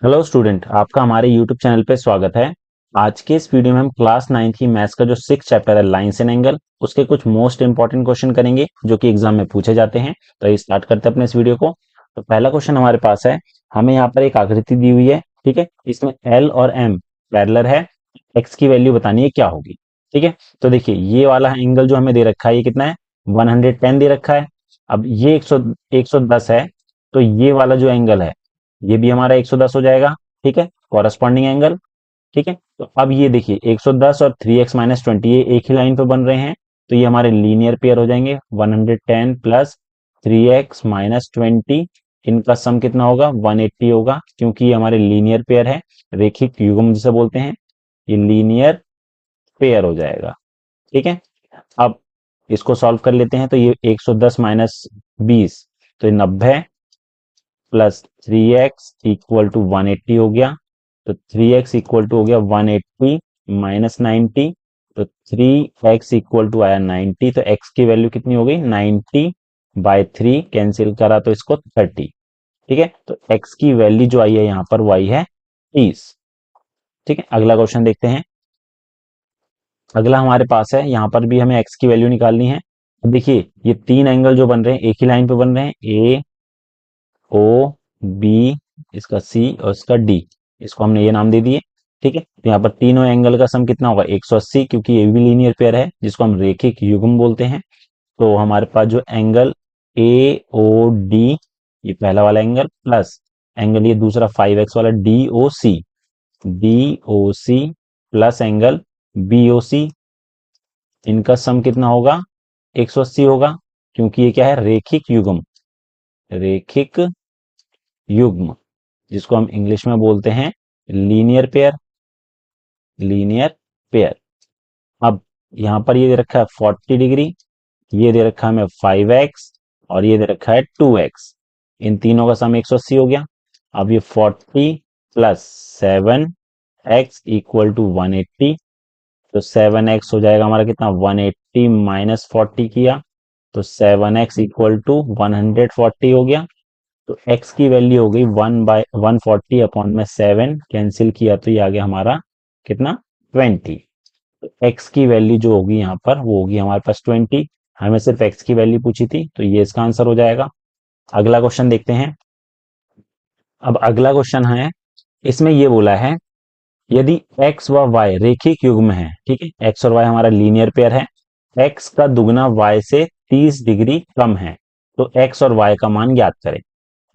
Hello student, आपका हमारे YouTube channel पे स्वागत है। आज के इस वीडियो में हम क्लास 9 की मैथ्स का जो 6 चैप्टर है लाइंस एंड एंगल, उसके कुछ मोस्ट इंपॉर्टेंट क्वेश्चन करेंगे जो कि एग्जाम में पूछे जाते हैं। तो ये स्टार्ट करते हैं अपने इस वीडियो को। तो पहला क्वेश्चन हमारे पास है, हमें यहाँ पर एक आकृति दी हुई है, ठीक है। इसमें एल और एम पैरेलल है, एक्स की वैल्यू बतानी है क्या होगी, ठीक है। तो देखिए ये वाला एंगल जो हमें दे रखा है ये कितना है, 110 दे रखा है। अब ये 110 है, तो ये वाला जो एंगल है ये भी हमारा 110 हो जाएगा, ठीक है, कॉरस्पॉन्डिंग एंगल, ठीक है। तो अब ये देखिए 110 और 3x - 20 ये एक ही लाइन पे बन रहे हैं, तो ये हमारे लीनियर पेयर हो जाएंगे। 110 प्लस 3x - 20, इनका सम कितना होगा, 180 होगा, क्योंकि ये हमारे लीनियर पेयर है, रेखिक युग्म जिसे बोलते हैं, ये लीनियर पेयर हो जाएगा, ठीक है। अब इसको सॉल्व कर लेते हैं, तो ये 110 माइनस 20, तो ये 90 प्लस 3x इक्वल टू 180 हो गया। तो 3x इक्वल टू हो गया 180 माइनस 90, तो 3x इक्वल टू आया 90। तो x की वैल्यू कितनी हो गई, 90/3, कैंसिल करा तो इसको 30, ठीक है। तो x की वैल्यू जो आई है यहाँ पर वो आई है 30, ठीक है। अगला क्वेश्चन देखते हैं। अगला हमारे पास है, यहाँ पर भी हमें x की वैल्यू निकालनी है। अब देखिए ये तीन एंगल जो बन रहे हैं एक ही लाइन पे बन रहे हैं, ए ओ बी, इसका सी और इसका डी, इसको हमने ये नाम दे दिए, ठीक है। तो यहाँ पर तीनों एंगल का सम कितना होगा, 180, क्योंकि ये भी लीनियर पेयर है जिसको हम रेखिक युग्म बोलते हैं। तो हमारे पास जो एंगल ए ओ डी, ये पहला वाला एंगल, प्लस एंगल ये दूसरा 5x वाला D O C plus angle B O C, इनका सम कितना होगा, 180 होगा, क्योंकि ये क्या है, रेखिक युग्म, रेखिक युग्म, जिसको हम इंग्लिश में बोलते हैं लीनियर पेयर, लीनियर पेयर। अब यहां पर ये दे रखा है 40 डिग्री, ये दे रखा है हमें 5x, और ये दे रखा है 2x, इन तीनों का सम 180 हो गया। अब ये 40 प्लस 7x इक्वल टू 180, तो 7x हो जाएगा हमारा कितना, 180 माइनस 40 किया, तो 7x इक्वल टू 140 हो गया। तो x की वैल्यू हो गई 1/140/7, कैंसिल किया तो ये आ गया हमारा कितना, 20। तो x की वैल्यू जो होगी यहाँ पर वो होगी हमारे पास 20। हमें सिर्फ x की वैल्यू पूछी थी, तो ये इसका आंसर हो जाएगा। अगला क्वेश्चन देखते हैं। अब अगला क्वेश्चन है, इसमें ये बोला है, यदि x व y रेखिक युग्म है, ठीक है, x और y हमारा लीनियर पेयर है, x का दुगना y से 30 डिग्री कम है, तो x और y का मान ज्ञात करें।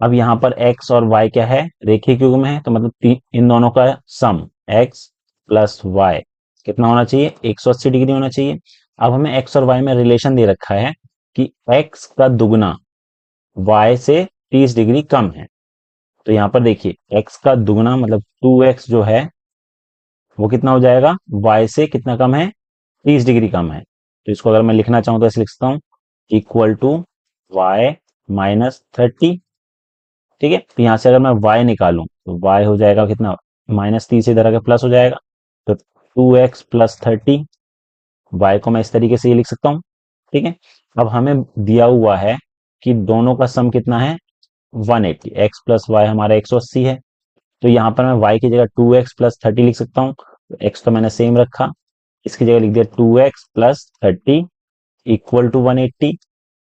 अब यहाँ पर x और y क्या है, रेखिक युग्म है, तो मतलब इन दोनों का सम x प्लस y कितना होना चाहिए, 180 डिग्री होना चाहिए। अब हमें x और y में रिलेशन दे रखा है कि x का दुगना y से 30 डिग्री कम है। तो यहाँ पर देखिए x का दुगना मतलब 2x जो है वो कितना हो जाएगा, y से कितना कम है, 30 डिग्री कम है। तो इसको अगर मैं लिखना चाहूँ तो ऐसे लिख सकता हूँ, इक्वल टू y - 30, ठीक है। तो यहां से अगर मैं y निकालूं तो y हो जाएगा कितना, -30 इधर आके प्लस हो जाएगा, तो 2x प्लस 30, y को मैं इस तरीके से ये लिख सकता हूँ, ठीक है। अब हमें दिया हुआ है कि दोनों का सम कितना है, 180, x प्लस वाई हमारा 180 है, तो यहाँ पर मैं y की जगह 2x प्लस 30 लिख सकता हूँ। तो x तो मैंने सेम रखा, इसकी जगह लिख दिया 2x प्लस 30 इक्वल टू 180।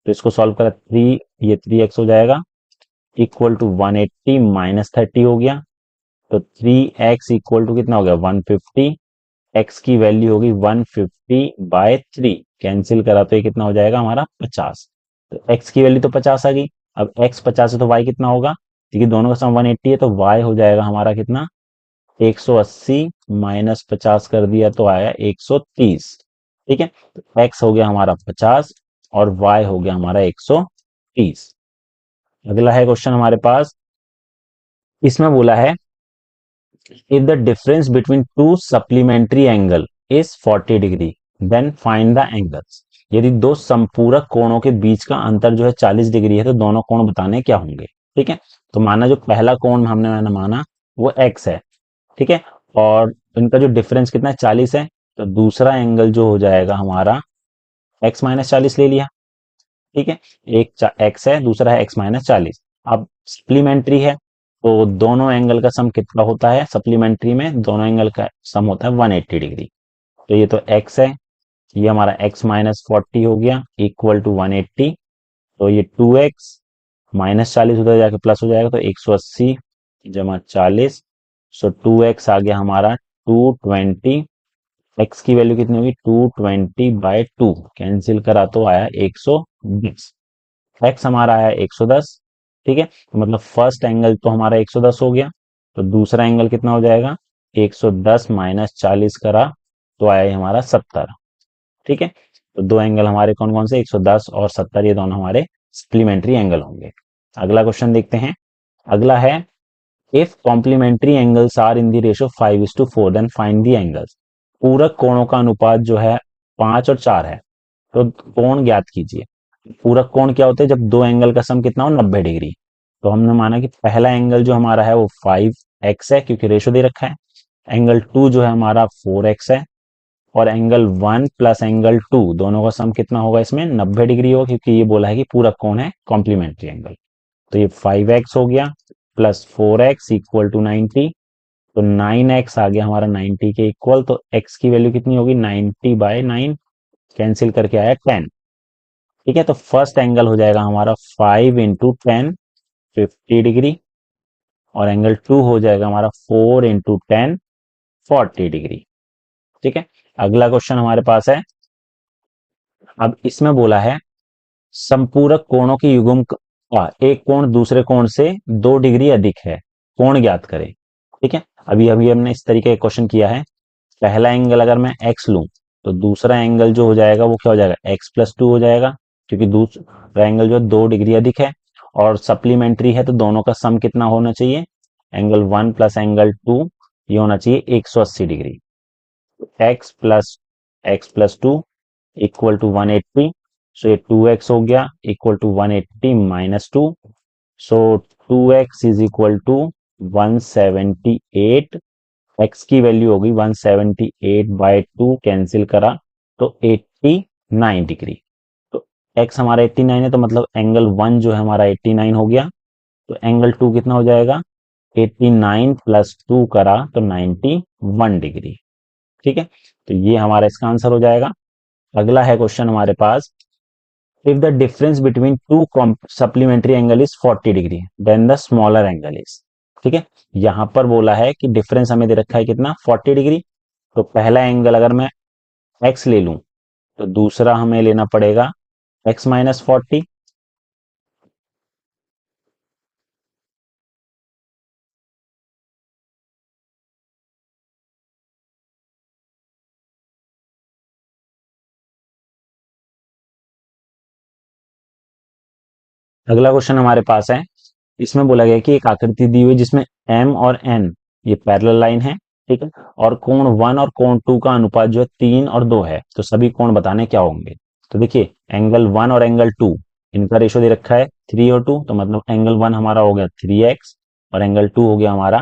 तो इसको सॉल्व करा, 3 ये 3x हो जाएगा, इक्वल टू 180 माइनस 30 हो गया, तो 3x इक्वल टू कितना हो गया, 150। x की वैल्यू होगी 150/3, कैंसिल करा तो ये कितना हो जाएगा हमारा 50। तो x की वैल्यू तो 50 आ गई। अब x 50 है तो y कितना होगा, क्योंकि दोनों का सम 180 है, तो y हो जाएगा हमारा कितना, 180 माइनस 50 कर दिया तो आया 130, ठीक है। तो x हो गया हमारा 50 और y हो गया हमारा 130। अगला है क्वेश्चन हमारे पास, इसमें बोला है, if the difference between two supplementary angle is 40 degree then find the angles। यदि दो संपूरक कोणों के बीच का अंतर जो है 40 डिग्री है, तो दोनों कोण बताने क्या होंगे, ठीक है। तो माना जो पहला कोण मैंने माना वो x है, ठीक है, और इनका जो डिफरेंस कितना है, 40 है, तो दूसरा एंगल जो हो जाएगा हमारा x - 40 ले लिया, ठीक है। एक x है, दूसरा है x - 40। अब सप्लीमेंट्री है, तो दोनों एंगल का सम कितना होता है सप्लीमेंट्री में, दोनों एंगल का सम होता है 180 डिग्री। तो ये तो x है, ये हमारा x माइनस 40 हो गया इक्वल टू 180। तो ये 2x माइनस 40 उधर जाके प्लस हो जाएगा, तो 180 जमा 40, सो 2x आ गया हमारा 220। x की वैल्यू कितनी होगी 220/2, कैंसिल करा तो आया 110। x हमारा आया 110, ठीक है। तो मतलब फर्स्ट एंगल तो हमारा 110 हो गया, तो दूसरा एंगल कितना हो जाएगा 110 माइनस 40 करा तो आया हमारा 70, ठीक है। तो दो एंगल हमारे कौन कौन से 110 और 70, ये दोनों हमारे सप्लीमेंट्री एंगल होंगे। अगला क्वेश्चन देखते हैं। अगला है if complementary angles are in the ratio 5:4 then find the angles. पूरक कोणों का अनुपात जो है 5 और 4 है, तो कोण ज्ञात कीजिए। पूरक कोण क्या होते हैं, जब दो एंगल का सम कितना हो 90 डिग्री। तो हमने माना कि पहला एंगल जो हमारा है वो 5x है क्योंकि रेशियो दे रखा है, एंगल 2 जो है हमारा 4x है, और एंगल 1 प्लस एंगल 2 दोनों का सम कितना होगा इसमें 90 डिग्री होगा, क्योंकि ये बोला है कि पूरक कोण है कॉम्प्लीमेंट्री एंगल। तो ये 5x हो गया प्लस 4x इक्वल टू 90, तो 9x आ गया हमारा 90 के इक्वल। तो x की वैल्यू कितनी होगी 90/9, कैंसिल करके आया 10, ठीक है। तो फर्स्ट एंगल हो जाएगा हमारा 5 इंटू 10 50 डिग्री, और एंगल 2 हो जाएगा हमारा 4 इंटू 10 40 डिग्री, ठीक है। अगला क्वेश्चन हमारे पास है, अब इसमें बोला है संपूरक कोणों की युग्म का एक कोण दूसरे कोण से 2 डिग्री अधिक है, कोण ज्ञात करें, ठीक है। अभी अभी हमने इस तरीके का क्वेश्चन किया है। पहला एंगल अगर मैं x लूं, तो दूसरा एंगल जो हो जाएगा वो क्या हो जाएगा x+2 हो जाएगा, क्योंकि दूसरा एंगल जो 2 डिग्री अधिक है और सप्लीमेंट्री है, तो दोनों का सम कितना होना चाहिए एंगल 1 प्लस एंगल 2, ये होना चाहिए 180 डिग्री। x+2 इक्वल टू 180, सो ये 2x हो गया equal to 180 minus 2, so 2x is equal to 178। x की वैल्यू होगी 178/2, कैंसिल करा तो 89 डिग्री। तो x हमारा 89 है, तो मतलब एंगल 1 जो है हमारा 89 हो गया, तो एंगल 2 कितना हो जाएगा 89 प्लस 2 करा तो 91 डिग्री, ठीक है। तो ये हमारा इसका आंसर हो जाएगा। अगला है क्वेश्चन हमारे पास, if the difference between two supplementary angle is 40 degree then the smaller angle is, ठीक है। यहां पर बोला है कि डिफरेंस हमें दे रखा है कितना 40 डिग्री, तो पहला एंगल अगर मैं x ले लूं, तो दूसरा हमें लेना पड़ेगा x-40। अगला क्वेश्चन हमारे पास है, इसमें बोला गया कि एक आकृति दी हुई जिसमें m और n ये पैरेलल लाइन है, ठीक है, और कोण 1 और कोण 2 का अनुपात जो है 3 और 2 है, तो सभी कोण बताने क्या होंगे। तो देखिए एंगल 1 और एंगल 2 इनका रेशियो दे रखा है 3 और 2, तो मतलब एंगल 1 हमारा हो गया 3x और एंगल 2 हो गया हमारा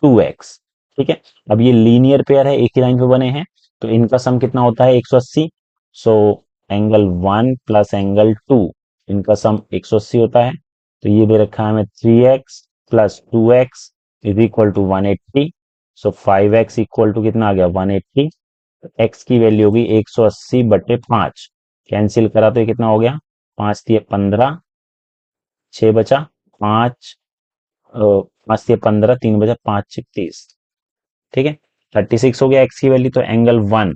2x, ठीक है। अब ये लीनियर पेयर है, एक ही लाइन पे बने हैं, तो इनका सम कितना होता है 180। सो एंगल 1 प्लस एंगल 2 इनका सम 180 होता है। तो ये दे रखा है हमें 3x plus 2x is equal to 180, so 5x equal to कितना आ गया 180। x की वैल्यू होगी 180/5, कैंसिल करा तो ये कितना हो गया 5 दिए 15, 6 बचा 5, 5 दिए 15, 3 बचा 5 6 30, ठीक है। 36 हो गया x की वैल्यू, तो एंगल 1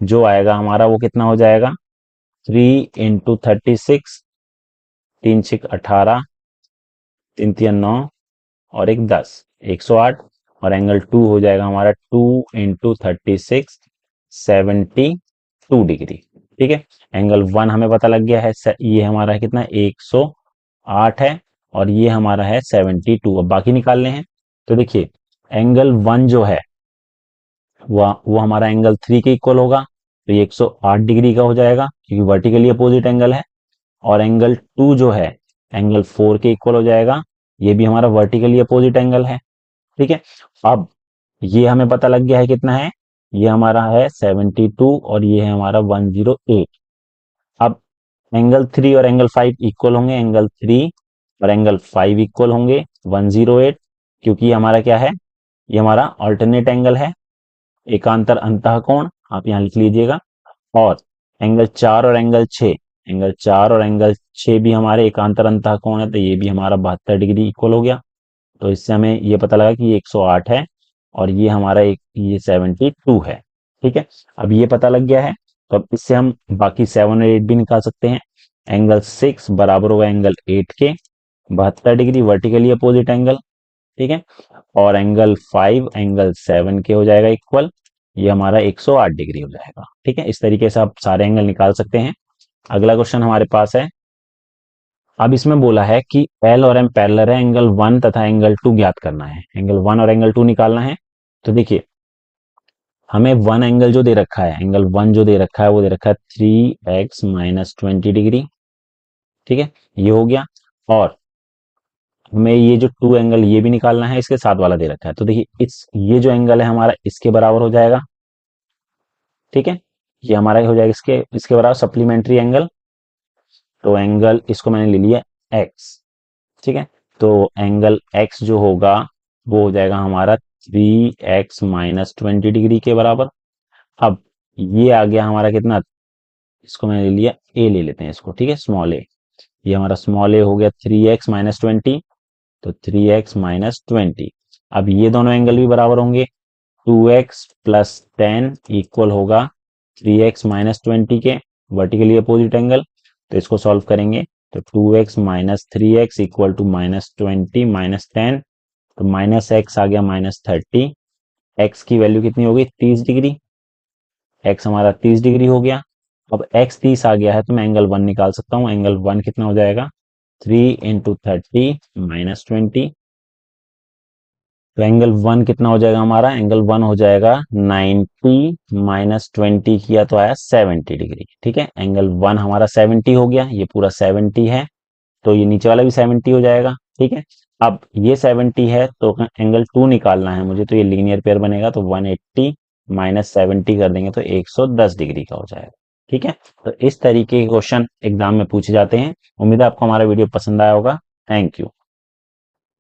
जो आएगा हमारा वो कितना हो जाएगा 3 इंटू 36, 3 6 18, 3 3 9 और एक 10, 108, और एंगल 2 हो जाएगा हमारा 2 इंटू 36 72 डिग्री, ठीक है। एंगल 1 हमें पता लग गया है, ये हमारा है कितना 108 है, और ये हमारा है 72, अब बाकी निकालने हैं। तो देखिए एंगल 1 जो है वो हमारा एंगल 3 के इक्वल होगा, तो ये 108 डिग्री का हो जाएगा क्योंकि वर्टिकली अपोजिट एंगल है, और एंगल 2 जो है एंगल 4 के इक्वल हो जाएगा, ये भी हमारा वर्टिकली अपोजिट एंगल है, ठीक है। अब ये हमें पता लग गया है कितना है, ये हमारा है 72 और ये है हमारा 108। अब एंगल 3 और एंगल 5 इक्वल होंगे, एंगल 3 और एंगल 5 इक्वल होंगे, 108, क्योंकि ये हमारा क्या है, ये हमारा अल्टरनेट एंगल है, एकांतर अंतःकोण आप यहाँ लिख लीजिएगा। और एंगल 4 और एंगल 6, एंगल 4 और एंगल 6 भी हमारे एकांतर अंतःकोण है, तो ये भी हमारा 72 डिग्री इक्वल हो गया। तो इससे हमें ये पता लगा कि ये 108 है और ये हमारा ये 72 है। ठीक है, अब ये पता लग गया है, तो अब इससे हम बाकी 7 और 8 भी निकाल सकते हैं। एंगल 6 बराबर होगा एंगल 8 के, 72 डिग्री वर्टिकली अपोजिट एंगल। ठीक है, और एंगल 5 एंगल 7 के हो जाएगा इक्वल, ये हमारा 108 डिग्री हो जाएगा। ठीक है, इस तरीके से आप सारे एंगल निकाल सकते हैं। अगला क्वेश्चन हमारे पास है, अब इसमें बोला है कि एल और एम पैरेलल है, एंगल 1 तथा एंगल 2 ज्ञात करना है, एंगल 1 और एंगल 2 निकालना है। तो देखिए, हमें वन एंगल जो दे रखा है, एंगल 1 जो दे रखा है वो दे रखा है 3x माइनस 20 डिग्री। ठीक है, ये हो गया। और हमें ये जो 2 एंगल ये भी निकालना है, इसके साथ वाला दे रखा है। तो देखिए, ये जो एंगल है हमारा इसके बराबर हो जाएगा। ठीक है, ये हमारा हो जाएगा इसके इसके बराबर सप्लीमेंट्री एंगल। तो एंगल इसको मैंने ले लिया x। ठीक है, तो एंगल x जो होगा वो हो जाएगा हमारा 3x माइनस 20 डिग्री के बराबर। अब ये आ गया हमारा कितना, इसको मैंने ले लिया a ले लेते हैं इसको। ठीक है, स्मॉल a, ये हमारा स्मॉल a हो गया 3x माइनस 20। तो 3x माइनस 20, अब ये दोनों एंगल भी बराबर होंगे, 2x प्लस 10 इक्वल होगा 3x माइनस 20 के, वर्टिकली अपोजिट एंगल। तो इसको सॉल्व करेंगे, तो 2x minus 3x equal to minus 20 minus 10, तो माइनस x आ गया माइनस 30। x की वैल्यू कितनी होगी, 30 डिग्री, x हमारा 30 डिग्री हो गया। अब x 30 आ गया है तो मैं एंगल 1 निकाल सकता हूँ। एंगल 1 कितना हो जाएगा, 3 इंटू 30 माइनस 20। तो एंगल 1 कितना हो जाएगा हमारा, एंगल 1 हो जाएगा 90 माइनस 20 किया तो आया 70 डिग्री। ठीक है, एंगल 1 हमारा 70 हो गया, ये पूरा 70 है, तो ये नीचे वाला भी 70 हो जाएगा। ठीक है, अब ये 70 है तो एंगल 2 निकालना है मुझे, तो ये लीनियर पेयर बनेगा, तो 180 माइनस 70 कर देंगे तो 110 डिग्री का हो जाएगा। ठीक है, तो इस तरीके के क्वेश्चन एग्जाम में पूछे जाते हैं। उम्मीद है आपको हमारा वीडियो पसंद आया होगा। Thank you.